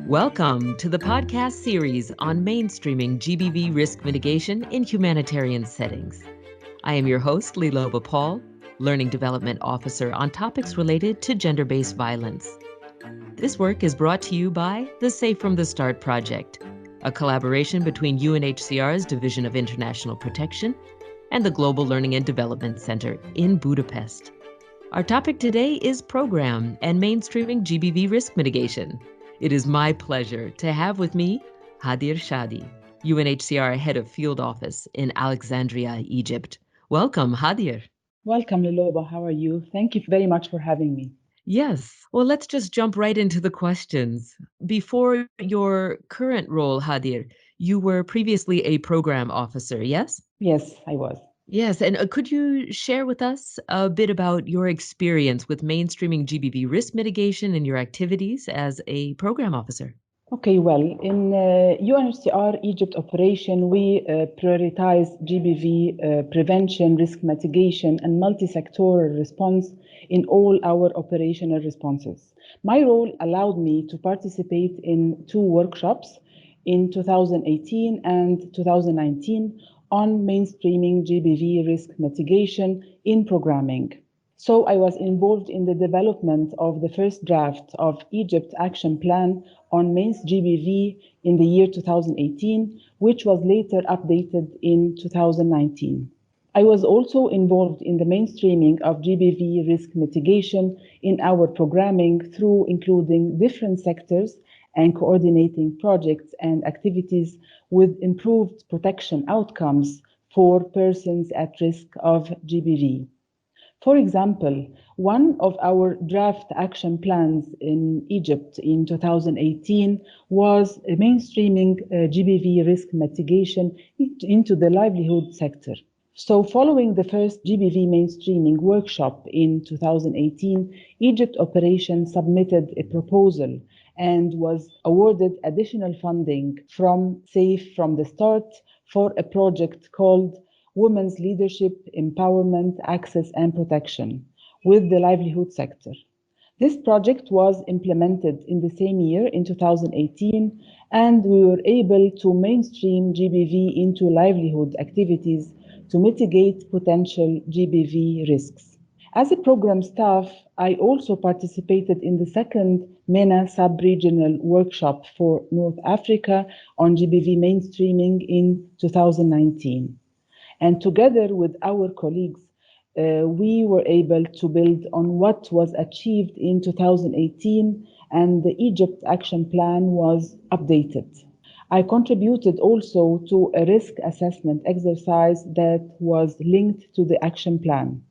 Welcome to the podcast series on mainstreaming GBV risk mitigation in humanitarian settings. I am your host, Liloba Paul, Learning Development Officer on topics related to gender-based violence. This work is brought to you by the Safe from the Start Project, a collaboration between UNHCR's Division of International Protection and the Global Learning and Development Center in Budapest. Our topic today is program and mainstreaming GBV risk mitigation. It is my pleasure to have with me Hadir Shady, UNHCR Head of Field Office in Alexandria, Egypt. Welcome, Hadir. Welcome, Liloba. How are you? Thank you very much for having me. Yes. Well, let's just jump right into the questions. Before your current role, Hadir, you were previously a program officer, yes? Yes, I was. Yes, and could you share with us a bit about your experience with mainstreaming GBV risk mitigation and your activities as a program officer? Okay, well, in UNHCR Egypt operation, we prioritize GBV prevention, risk mitigation, and multi-sectoral response in all our operational responses. My role allowed me to participate in 2 workshops in 2018 and 2019 on mainstreaming GBV risk mitigation in programming. So I was involved in the development of the first draft of Egypt Action Plan on Main's GBV in the year 2018, which was later updated in 2019. I was also involved in the mainstreaming of GBV risk mitigation in our programming through including different sectors and coordinating projects and activities with improved protection outcomes for persons at risk of GBV. For example, one of our draft action plans in Egypt in 2018 was mainstreaming GBV risk mitigation into the livelihood sector. So following the first GBV mainstreaming workshop in 2018, Egypt Operation submitted a proposal and was awarded additional funding from Safe from the Start for a project called Women's Leadership, Empowerment, Access and Protection with the livelihood sector. This project was implemented in the same year, in 2018, and we were able to mainstream GBV into livelihood activities to mitigate potential GBV risks. As a program staff, I also participated in the second MENA sub-regional workshop for North Africa on GBV mainstreaming in 2019. And together with our colleagues, we were able to build on what was achieved in 2018, and the Egypt Action Plan was updated. I contributed also to a risk assessment exercise that was linked to the action plan.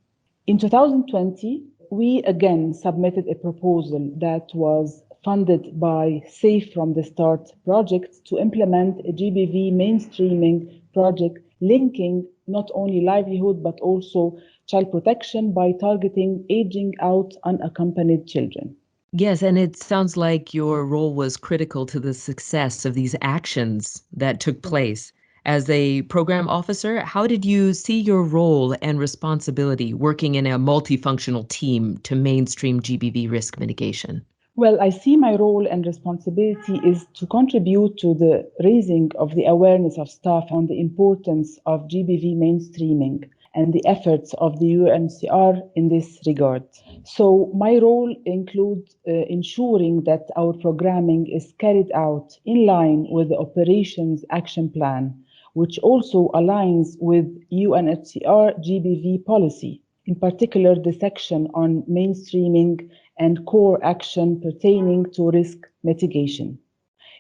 In 2020, we again submitted a proposal that was funded by Safe from the Start project to implement a GBV mainstreaming project linking not only livelihood but also child protection by targeting aging out unaccompanied children. Yes, and it sounds like your role was critical to the success of these actions that took place. As a program officer, how did you see your role and responsibility working in a multifunctional team to mainstream GBV risk mitigation? Well, I see my role and responsibility is to contribute to the raising of the awareness of staff on the importance of GBV mainstreaming and the efforts of the UNHCR in this regard. So my role includes ensuring that our programming is carried out in line with the operations action plan, which also aligns with UNHCR GBV policy, in particular the section on mainstreaming and core action pertaining to risk mitigation.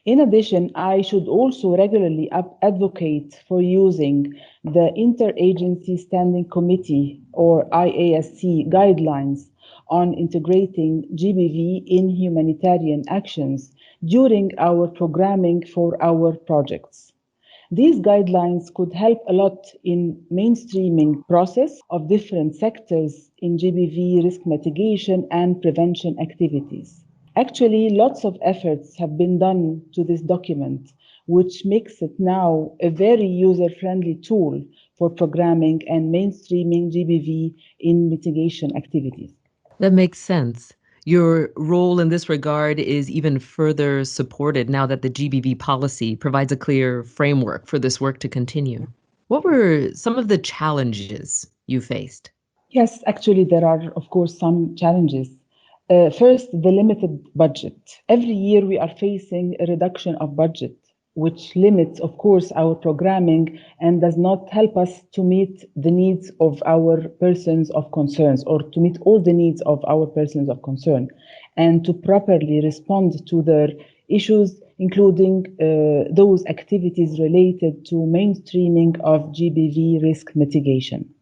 In addition, I should also regularly advocate for using the Interagency Standing Committee or IASC guidelines on integrating GBV in humanitarian actions during our programming for our projects. These guidelines could help a lot in mainstreaming process of different sectors in GBV risk mitigation and prevention activities. Actually, lots of efforts have been done to this document, which makes it now a very user-friendly tool for programming and mainstreaming GBV in mitigation activities. That makes sense. Your role in this regard is even further supported now that the GBV policy provides a clear framework for this work to continue. What were some of the challenges you faced? Yes, actually, there are, of course, some challenges. First, the limited budget. Every year we are facing a reduction of budget, which limits, of course, our programming and does not help us to meet the needs of our persons of concerns or to meet all the needs of our persons of concern and to properly respond to their issues, including those activities related to mainstreaming of GBV risk mitigation.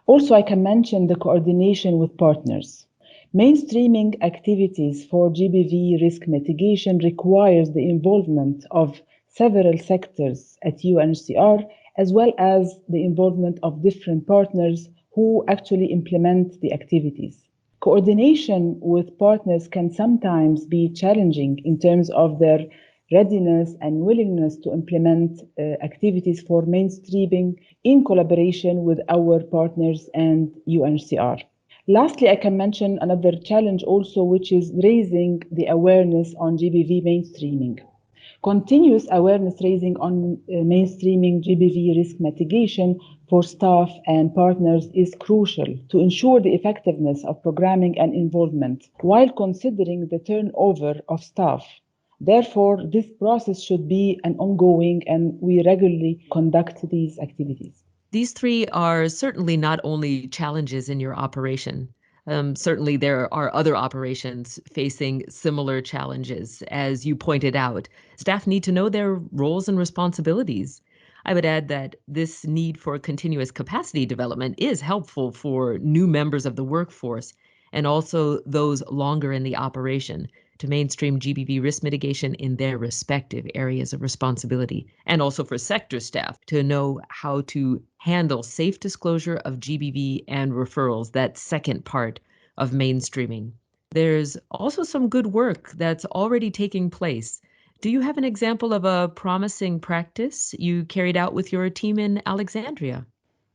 Also, I can mention the coordination with partners. Mainstreaming activities for GBV risk mitigation requires the involvement of several sectors at UNHCR, as well as the involvement of different partners who actually implement the activities. Coordination with partners can sometimes be challenging in terms of their readiness and willingness to implement activities for mainstreaming in collaboration with our partners and UNHCR. Lastly, I can mention another challenge also, which is raising the awareness on GBV mainstreaming. Continuous awareness raising on mainstreaming GBV risk mitigation for staff and partners is crucial to ensure the effectiveness of programming and involvement while considering the turnover of staff. Therefore, this process should be an ongoing and we regularly conduct these activities. These three are certainly not only challenges in your operation. Certainly, there are other operations facing similar challenges. As you pointed out, staff need to know their roles and responsibilities. I would add that this need for continuous capacity development is helpful for new members of the workforce and also those longer in the operation to mainstream GBV risk mitigation in their respective areas of responsibility, and also for sector staff to know how to handle safe disclosure of GBV and referrals, that second part of mainstreaming. There's also some good work that's already taking place. Do you have an example of a promising practice you carried out with your team in Alexandria?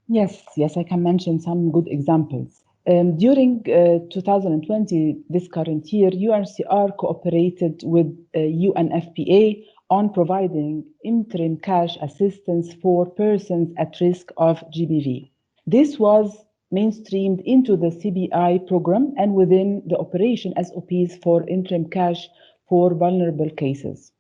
Yes, I can mention some good examples. During 2020, this current year, UNHCR cooperated with UNFPA on providing interim cash assistance for persons at risk of GBV. This was mainstreamed into the CBI program and within the operation SOPs for interim cash for vulnerable cases.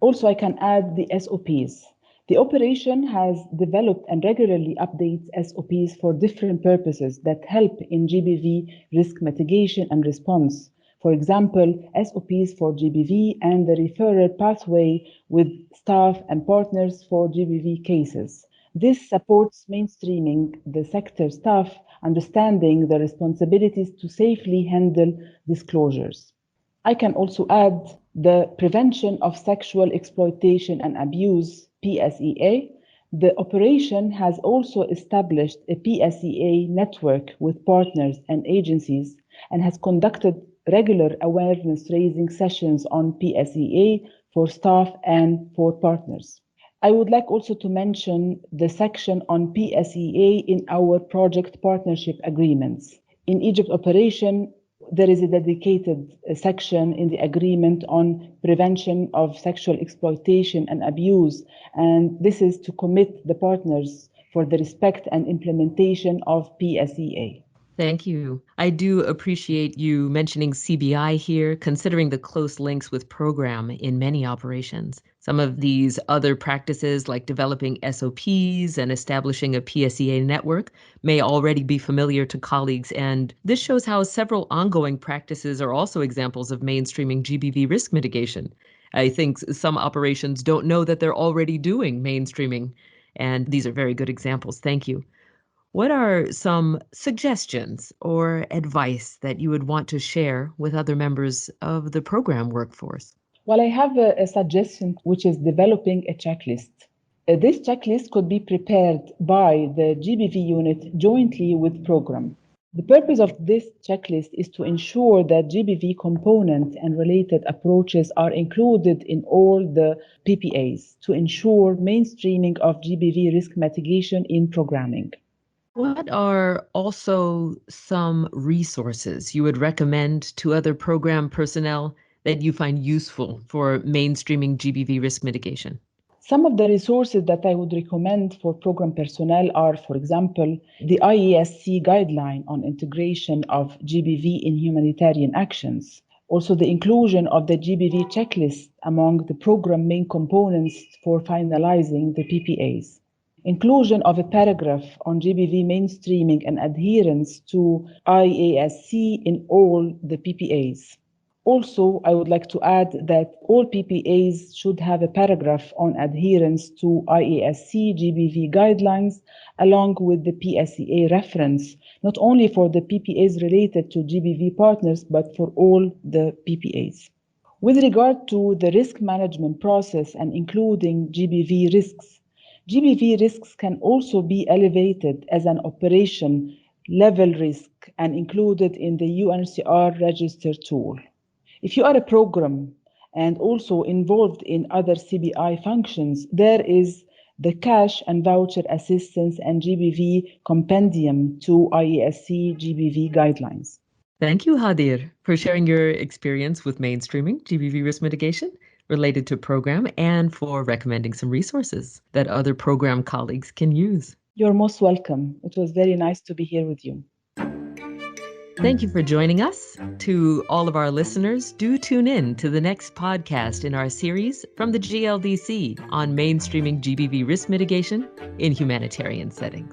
Also, I can add the SOPs. The operation has developed and regularly updates SOPs for different purposes that help in GBV risk mitigation and response. For example, SOPs for GBV and the referral pathway with staff and partners for GBV cases. This supports mainstreaming the sector staff, understanding the responsibilities to safely handle disclosures. I can also add the Prevention of Sexual Exploitation and Abuse, PSEA. The operation has also established a PSEA network with partners and agencies and has conducted regular awareness raising sessions on PSEA for staff and for partners. I would like also to mention the section on PSEA in our project partnership agreements. In Egypt operation, there is a dedicated section in the agreement on prevention of sexual exploitation and abuse, and this is to commit the partners for the respect and implementation of PSEA. Thank you. I do appreciate you mentioning CBI here, considering the close links with program in many operations. Some of these other practices, like developing SOPs and establishing a PSEA network, may already be familiar to colleagues, and this shows how several ongoing practices are also examples of mainstreaming GBV risk mitigation. I think some operations don't know that they're already doing mainstreaming, and these are very good examples. Thank you. What are some suggestions or advice that you would want to share with other members of the program workforce? Well, I have a suggestion, which is developing a checklist. This checklist could be prepared by the GBV unit jointly with program. The purpose of this checklist is to ensure that GBV component and related approaches are included in all the PPAs to ensure mainstreaming of GBV risk mitigation in programming. What are also some resources you would recommend to other program personnel that you find useful for mainstreaming GBV risk mitigation? Some of the resources that I would recommend for program personnel are, for example, the IESC guideline on integration of GBV in humanitarian actions. Also, the inclusion of the GBV checklist among the program main components for finalizing the PPAs. Inclusion of a paragraph on GBV mainstreaming and adherence to IASC in all the PPAs. Also, I would like to add that all PPAs should have a paragraph on adherence to IASC GBV guidelines, along with the PSEA reference, not only for the PPAs related to GBV partners, but for all the PPAs. With regard to the risk management process and including GBV risks can also be elevated as an operation level risk and included in the UNHCR register tool. If you are a program and also involved in other CBI functions, there is the cash and voucher assistance and GBV compendium to IESC GBV guidelines. Thank you, Hadir, for sharing your experience with mainstreaming GBV risk mitigation related to program and for recommending some resources that other program colleagues can use. You're most welcome. It was very nice to be here with you. Thank you for joining us. To all of our listeners, do tune in to the next podcast in our series from the GLDC on mainstreaming GBV risk mitigation in humanitarian settings.